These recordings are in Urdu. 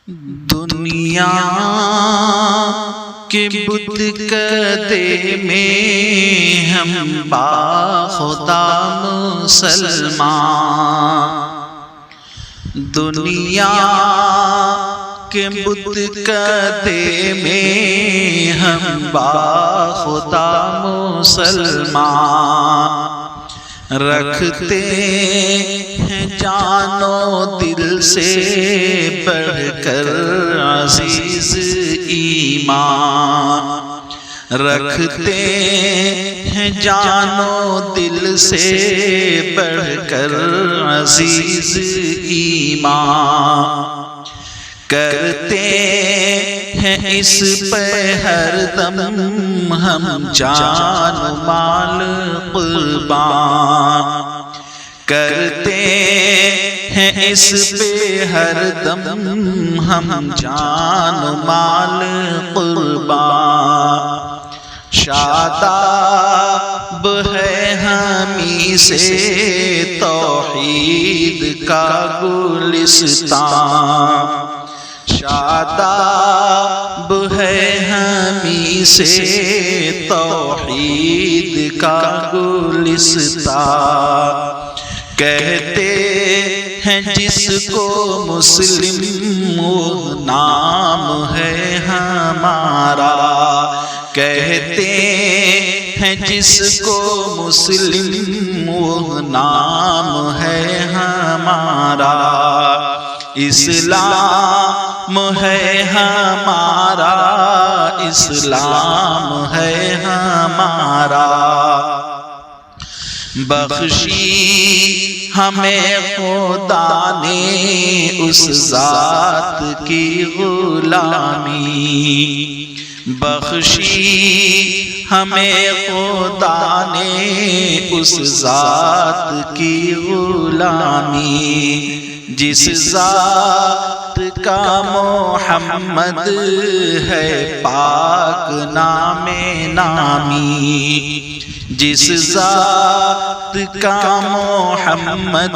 دنیا کے بت کدے میں ہم باخدا مسلمان، دنیا کے بت کدے میں ہم باخدا مسلمان، رکھتے ہیں جان و دل سے بڑھ کر عزیز ایمان، رکھتے ہیں جان و دل سے بڑھ کر عزیز ایمان، کرتے ہیں اس پہ ہر دم ہم جان مال قربان، کرتے ہیں اس پہ ہر دم ہم جان مال قربان، شاداب ہے ہمیں سے توحید کا گلستان، شاداب ہے ہمیں سے توحید کا گلستان، کہتے ہیں جس کو مسلم وہ نام ہے ہمارا، کہتے ہیں جس کو مسلم وہ نام ہے ہمارا، اسلام ہے ہمارا، اسلام ہے ہمارا، بخشی ہمیں خدا نے اس ذات کی غلامی، بخشی ہمیں خدا نے اس ذات کی غلامی، جس ذات کا محمد ہے پاک نام نامی، جس ذات کا محمد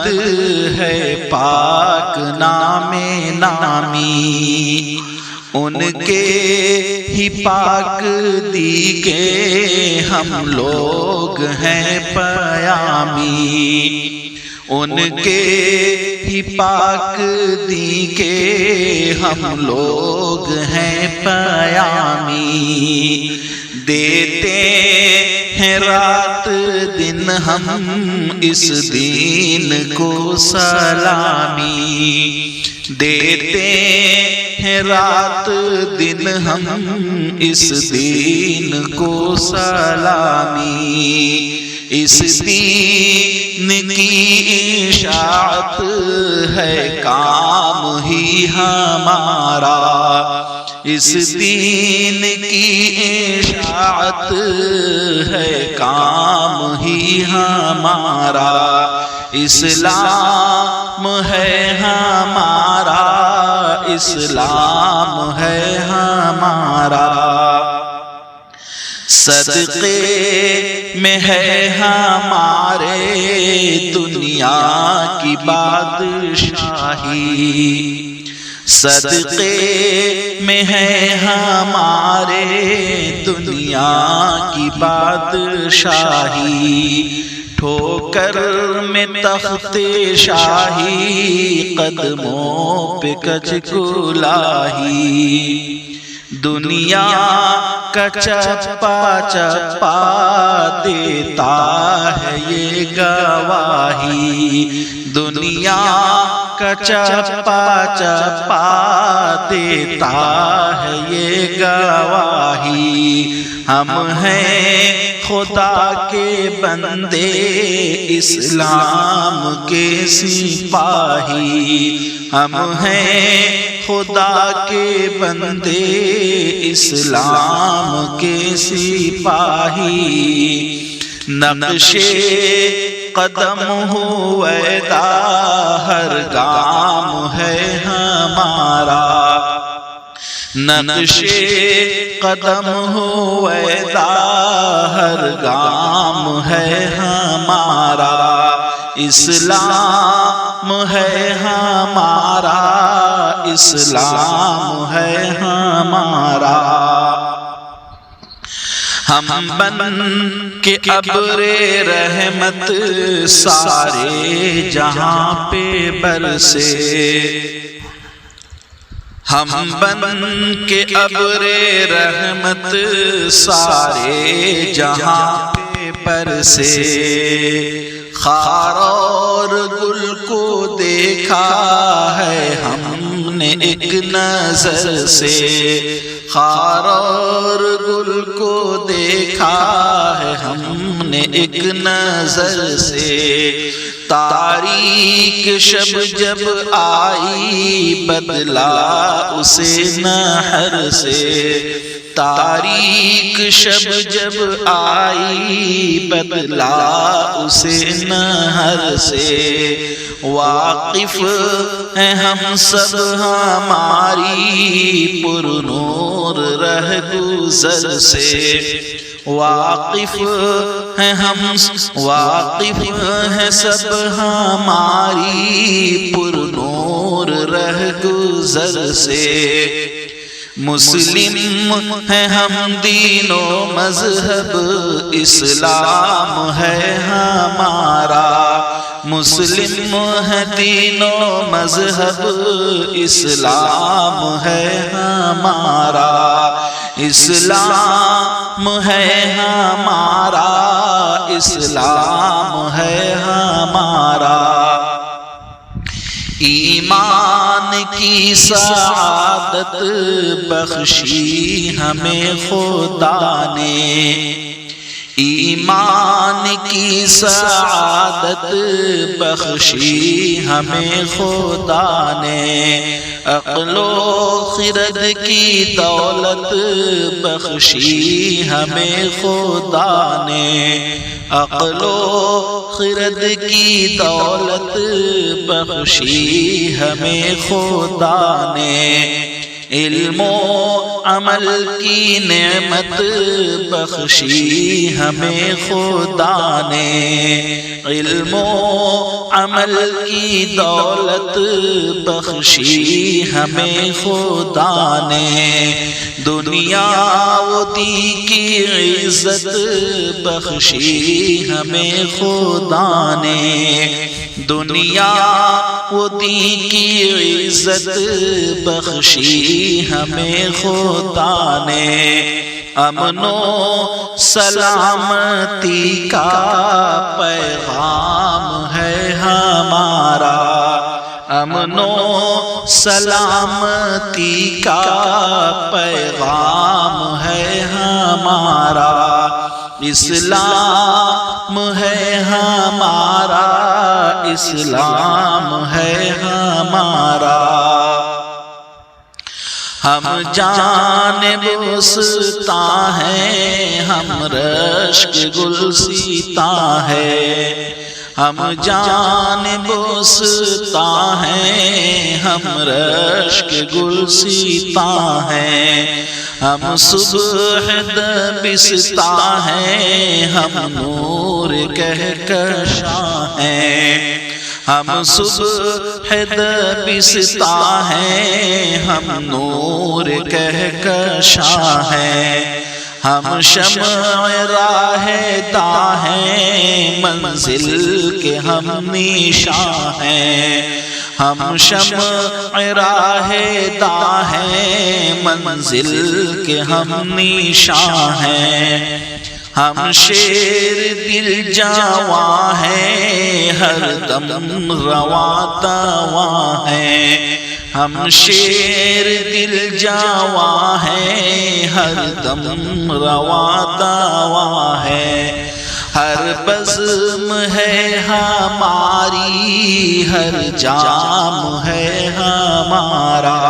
ہے پاک نام نامی، ان کے ہی پاک دی کے ہم لوگ ہیں پیامی، ان کے ہی پاک دی کے ہم لوگ ہیں پیامی، دیتے ہیں رات دن ہم اس دین کو سلامی، دیتے ہیں رات دن ہم اس دین کو سلامی، اس دین کی اشاعت ہے کام ہی ہمارا، اس دین کی اشاعت ہے کام ہی ہمارا، اسلام ہے ہمارا، اسلام ہے ہمارا، صدقے میں ہے ہمارے دنیا کی بادشاہی، صدقے میں ہے ہمارے دنیا کی بادشاہی، ٹھوکر میں تخت شاہی قدموں پہ کچ کلاہی، دنیا کا چپا چپا دیتا ہے یہ گواہی، دنیا کا چپا چپا دیتا ہے یہ گواہی، ہم ہیں خدا کے بندے اسلام کے سپاہی، ہم ہیں خدا کے بندے اسلام کے سپاہی، نقش قدم ہویدا ہر گام ہے ہمارا، نقش قدم ہویدا ہر گام ہے ہمارا، اسلام ہے ہمارا، اسلام ہے ہمارا۔ ہم بن کے ابر رحمت سارے جہاں پہ برسے، ہم بن کے ابر رحمت سارے جہاں پہ برسے، خار اور گل کو دیکھا ہے ہم نے ایک نظر سے، خار اور گل کو دیکھا ہے ہم نے ایک نظر سے، تاریک شب جب آئی بدلا اسے نہر سے، تاریک شب جب آئی بدلا اسے نہر سے، واقف ہیں ہم سب ہماری پر نور رہ گزر سے، واقف ہیں ہم، واقف ہیں سب ہماری پر نور رہ گزر سے، مسلم ہیں ہم دین و مذہب اسلام ہے ہمارا، مسلم ہے دین و مذہب اسلام ہے ہمارا، اسلام ہے ہمارا، اسلام ہے ہمارا، ایمان کی سعادت بخشی ہمیں خدا نے، ایمان کی سعادت بخشی ہمیں خدا نے، عقل و خرد کی دولت بخشی ہمیں خدا نے، عقل و خرد کی دولت بخشی ہمیں خدا نے، علم و عمل کی نعمت بخشی ہمیں خدا نے، علم و عمل کی دولت بخشی ہمیں خدا نے، دنیا و دین کی عزت بخشی ہمیں خدا نے، دنیا و دین کی عزت بخشی ہمیں خدا نے، امن و سلامتی کا پیغام ہے ہمارا، امن و سلامتی کا پیغام ہے ہمارا، اسلام ہے ہمارا، اسلام ہے ہمارا، ہم جانب وسطا ہیں، ہم رشک گلستا ہے، ہم جانب وسطا ہیں، ہم رشک گلستا ہیں، ہم صبح دبستہ ہیں، ہم نور کہکشاں ہیں، ہم صبح دبستہ ہیں، ہم نور کہکشاں ہیں، ہم شمع راہ داں ہیں، منزل کے ہم نشاں ہیں، ہم شمع راہ داں ہیں، منزل کے ہم نشاں ہیں، ہم شیر دل جاواں ہیں، ہر دم رواں دواں ہیں، ہم شیر دل جاواں ہیں، ہر دم رواں دواں ہیں، ہر بزم ہے ہماری، ہر جام ہے ہمارا،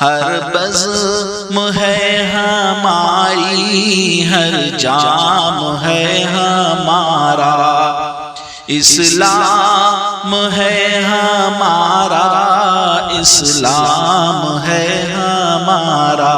ہر بزم ہے ہماری، ہر جام ہے ہمارا، اسلام ہے ہمارا، اسلام ہے ہمارا۔